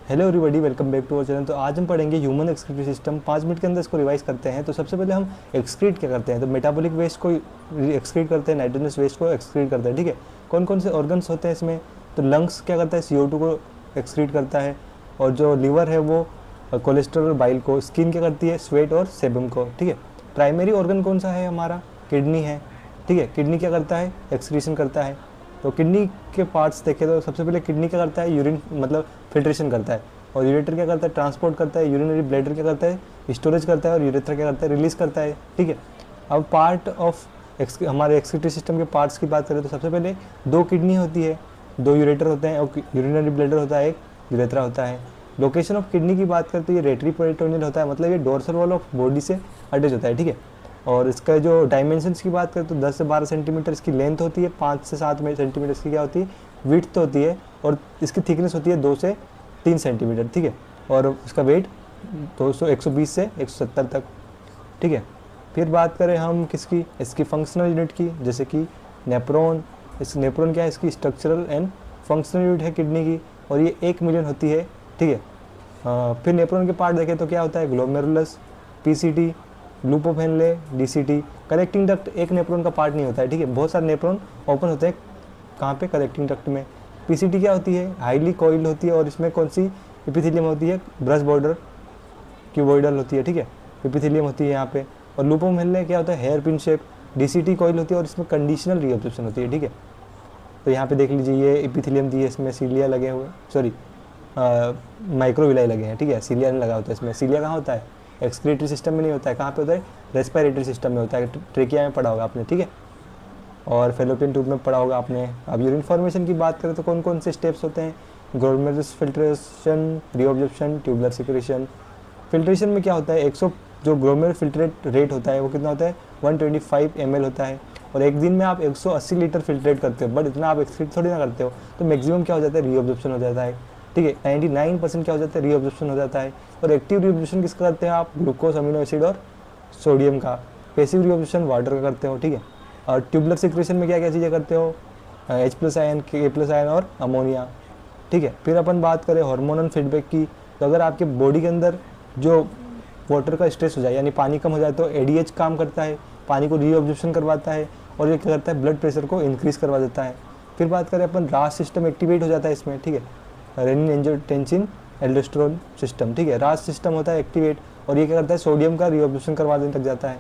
Hello everybody, welcome back to our channel. तो आज हम पढ़ेंगे ह्यूमन एक्सक्रीटरी सिस्टम। 5 मिनट के अंदर इसको रिवाइज करते हैं। तो सबसे पहले हम एक्सक्रीट क्या करते हैं, तो मेटाबॉलिक वेस्ट को एक्सक्रीट करते हैं, नाइट्रोजनस वेस्ट को एक्सक्रीट करते हैं। ठीक है, कौन कौन से ऑर्गन्स होते हैं इसमें, तो लंग्स क्या करता है, CO2 को एक्सक्रीट करता है, और जो लीवर है वो कोलेस्ट्रॉल और बाइल को, स्किन क्या करती है, स्वेट और सेबम को। ठीक है, प्राइमरी ऑर्गन कौन सा है हमारा, किडनी है। ठीक है, किडनी क्या करता है, एक्सक्रीशन करता है। तो किडनी के पार्ट्स देखें तो सबसे पहले किडनी क्या करता है, यूरिन मतलब फिल्ट्रेशन करता है, और यूरेटर क्या करता है, ट्रांसपोर्ट करता है, यूरिनरी ब्लैडर क्या करता है, स्टोरेज करता है, और यूरेथ्रा क्या करता है, रिलीज करता है। ठीक है, अब पार्ट ऑफ हमारे एक्सक्रीटरी सिस्टम के पार्ट्स की बात करें तो सबसे पहले 2 किडनी होती है, 2 यूरेटर होते हैं, और यूरिनरी ब्लैडर होता है, एक यूरेथ्रा होता है। लोकेशन ऑफ किडनी की बात करते हैं, ये रेट्रीपेरिटोनियल होता है, मतलब ये डोर्सल वॉल ऑफ बॉडी से अटैच होता है। ठीक है, और इसका जो डायमेंशंस की बात करें तो 10 से 12 सेंटीमीटर इसकी लेंथ होती है, 5 से 7 सेंटीमीटर इसकी क्या होती है, विड्थ होती है, और इसकी थिकनेस होती है 2 से 3 सेंटीमीटर। ठीक है, और इसका वेट 120 से 170 तक। ठीक है, फिर बात करें हम किसकी, इसकी फंक्शनल यूनिट की, जैसे कि नेप्रोन। इस नेप्रोन क्या है, इसकी स्ट्रक्चरल एंड फंक्शनल यूनिट है किडनी की, और ये 1 मिलियन होती है। ठीक है, फिर नेप्रोन के पार्ट देखें तो क्या होता है, glomerulus, PCT, loop of Henle, DCT। Collecting duct एक नेप्रोन का पार्ट नहीं होता है। ठीक है, बहुत सारे नेप्रोन ओपन होते हैं, कहाँ पे, कलेक्टिंग डक्ट में। PCT क्या होती है, हाईली कॉइल्ड होती है, और इसमें कौन सी एपिथेलियम होती है, ब्रश बॉर्डर क्यूबॉइडल होती है। ठीक है, एपिथेलियम होती है यहाँ पे। और लूप ऑफ हेनले क्या होता है, hair pin shape. DCT coil होती है, और इसमें कंडीशनल रीअब्जॉर्प्शन होती है। ठीक है, तो यहाँ पे देख लीजिए, ये एपिथेलियम दी है, इसमें सीलिया लगे हुए, सॉरी माइक्रोविलाई लगे हैं। ठीक है, सीलिया नहीं लगा होता है इसमें। सीलिया कहाँ होता है, एक्सक्रीटरी सिस्टम में नहीं होता है, कहाँ पे होता है, रेस्पिरेटरी सिस्टम में होता है, ट्रेकिया में पढ़ा होगा आपने। ठीक है, और फेलोपियन ट्यूब में पढ़ा होगा आपने। अब यूरिन फॉर्मेशन की बात करें तो कौन कौन से स्टेप्स होते हैं, glomerulus filtration, reabsorption, tubular secretion. Filtration में क्या होता है, 100 जो ग्लोमेरुलर फिल्ट्रेट रेट होता है वो कितना होता है, 125 ml होता है, और एक दिन में आप 180 लीटर फिल्ट्रेट करते हो, बट इतना आप एक्सक्रीट थोड़ी ना करते हो, तो मैक्सिमम क्या हो जाता है, रीअब्जॉर्प्शन हो जाता है। ठीक है, 99% क्या हो जाता है, रीअब्जॉर्प्शन हो जाता है। और एक्टिव रीअब्जॉर्प्शन किसका करते हैं आप, ग्लूकोज, अमीनो एसिड और सोडियम का। पैसिव रीअब्जॉर्प्शन वाटर का करते हो। ठीक है, और ट्यूबुलर सिक्रेशन में क्या क्या चीज़ें करते हो, H+ आयन, K+ आयन और अमोनिया। ठीक है, फिर अपन बात करें हार्मोनल फीडबैक की, तो अगर आपके बॉडी के अंदर जो वाटर का स्ट्रेस हो जाए, यानी पानी कम हो जाए, तो ADH काम करता है, पानी को रीअब्जॉर्प्शन करवाता है, और ये क्या करता है, ब्लड प्रेशर को इंक्रीज करवा देता है। फिर बात करें अपन, रास सिस्टम एक्टिवेट हो जाता है इसमें। ठीक है, रेनिन एंजियोटेंसिन एल्डोस्टेरोन सिस्टम। ठीक है, रास सिस्टम होता है एक्टिवेट, और ये क्या करता है, सोडियम का रीअब्जॉर्प्शन करवा देने लग जाता है।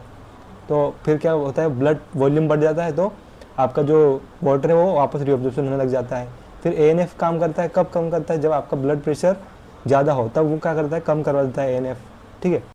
तो फिर क्या होता है, ब्लड वॉल्यूम बढ़ जाता है, तो आपका जो वाटर है वो वापस रीअब्जॉर्प्शन होने लग जाता है। फिर ANF काम करता है, कब कम करता है, जब आपका ब्लड प्रेशर ज़्यादा हो, तब वो क्या करता है, कम करवा देता है ANF। ठीक है,